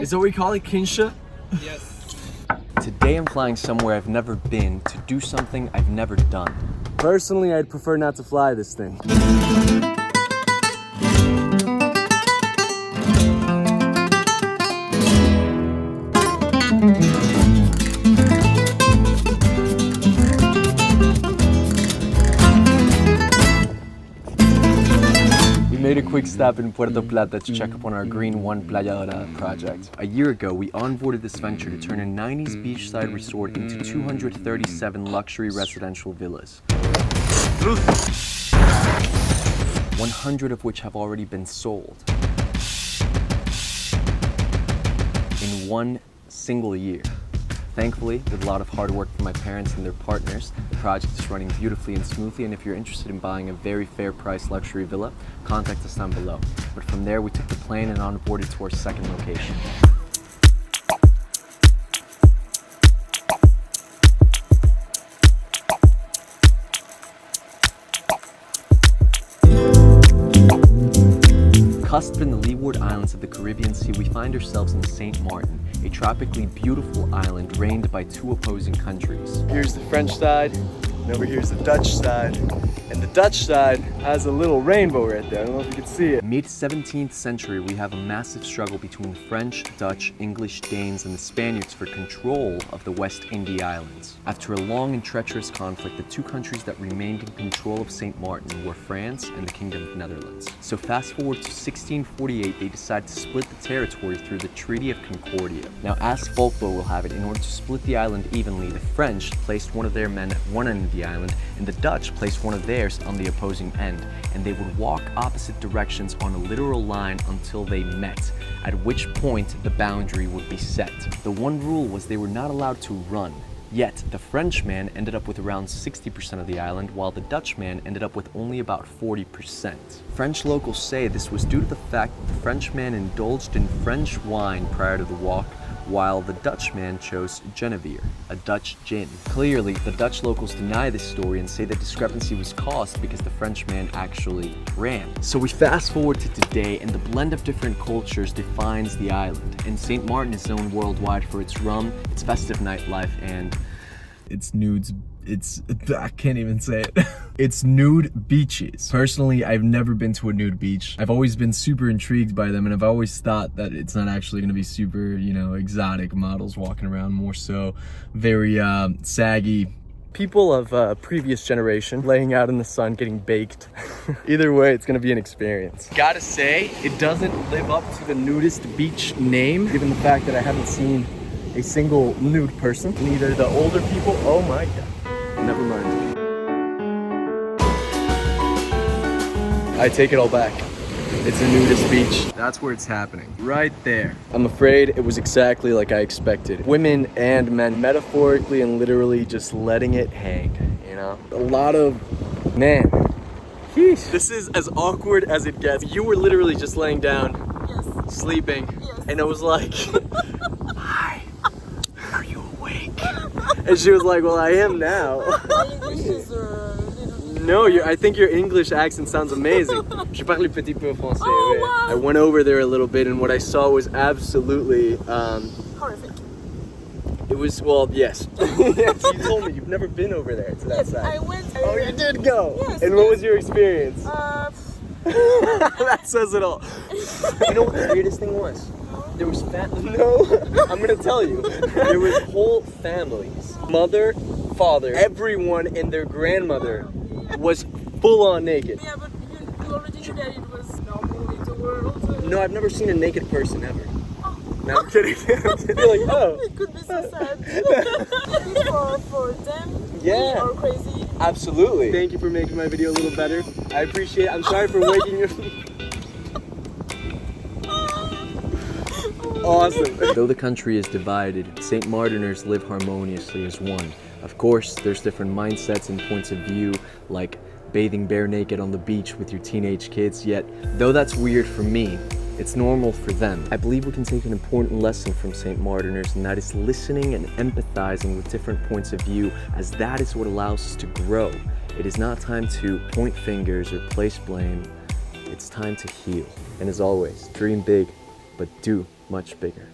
Is that what we call it, Kinsha? Yes. Today I'm flying somewhere I've never been to do something I've never done. Personally, I'd prefer not to fly this thing. We made a quick stop in Puerto Plata to check up on our Green One Playa Dorada project. A year ago, we onboarded this venture to turn a 90s beachside resort into 237 luxury residential villas. 100 of which have already been sold. In one single year. Thankfully, with a lot of hard work from my parents and their partners, the project is running beautifully and smoothly, and if you're interested in buying a very fair price luxury villa, contact us down below. But from there, we took the plane and onboarded to our second location. Cusped in the Leeward Islands of the Caribbean Sea, we find ourselves in St. Martin, a tropically beautiful island reigned by two opposing countries. Here's the French side, and over here's the Dutch side. And the Dutch side has a little rainbow right there. I don't know if you can see it. Mid-17th century, we have a massive struggle between the French, Dutch, English, Danes, and the Spaniards for control of the West India Islands. After a long and treacherous conflict, the two countries that remained in control of St. Martin were France and the Kingdom of Netherlands. So fast forward to 1648, they decide to split the territory through the Treaty of Concordia. Now, as folklore will have it, in order to split the island evenly, the French placed one of their men at one end of the island, and the Dutch placed one of theirs on the opposing end, and they would walk opposite directions on a literal line until they met, at which point the boundary would be set. The one rule was they were not allowed to run. Yet, the Frenchman ended up with around 60% of the island, while the Dutchman ended up with only about 40%. French locals say this was due to the fact that the Frenchman indulged in French wine prior to the walk, while the Dutchman chose Genevieve, a Dutch gin. Clearly, the Dutch locals deny this story and say the discrepancy was caused because the Frenchman actually ran. So we fast forward to today, and the blend of different cultures defines the island. And St. Martin is known worldwide for its rum, its festive nightlife, and It's nudes. I can't even say it. It's nude beaches. Personally, I've never been to a nude beach. I've always been super intrigued by them, and I've always thought that it's not actually gonna be super, exotic models walking around, more so very saggy people of previous generation laying out in the sun getting baked. Either way, it's gonna be an experience. Gotta say, it doesn't live up to the nudist beach name, given the fact that I haven't seen a single nude person. Neither the older people, oh my god. Never mind. I take it all back. It's a nudist beach. That's where it's happening. Right there. I'm afraid it was exactly like I expected. Women and men metaphorically and literally just letting it hang, A lot of, man. Sheesh. This is as awkward as it gets. You were literally just laying down, Yes. sleeping, Yes. and I was like, hi, are you awake? And she was like, well, I am now. My English is No, I think your English accent sounds amazing. Je parle petit peu français. Oh, ouais. wow. I went over there a little bit, and what I saw was absolutely, horrific. it was, well, yes. Yes, you told me you've never been over there to that Yes, side. I went. Oh, you did go? Yes, And what was your experience? That says it all. You know what the weirdest thing was? There was no, I'm gonna tell you. There was whole families. Mother, father, everyone and their grandmother was full on naked. Yeah, but you already knew that it was normal in the world. No, I've never seen a naked person ever. Oh. No, I'm kidding. You're like, oh. It could be so sad. Maybe for them, Yeah. we are crazy. Absolutely. Thank you for making my video a little better. I appreciate it. I'm sorry for waking you. Awesome. though the country is divided, St. Martiners live harmoniously as one. Of course, there's different mindsets and points of view, like bathing bare naked on the beach with your teenage kids, yet, though that's weird for me, it's normal for them. I believe we can take an important lesson from St. Martiners, and that is listening and empathizing with different points of view, as that is what allows us to grow. It is not time to point fingers or place blame. It's time to heal. And as always, dream big, but do much bigger.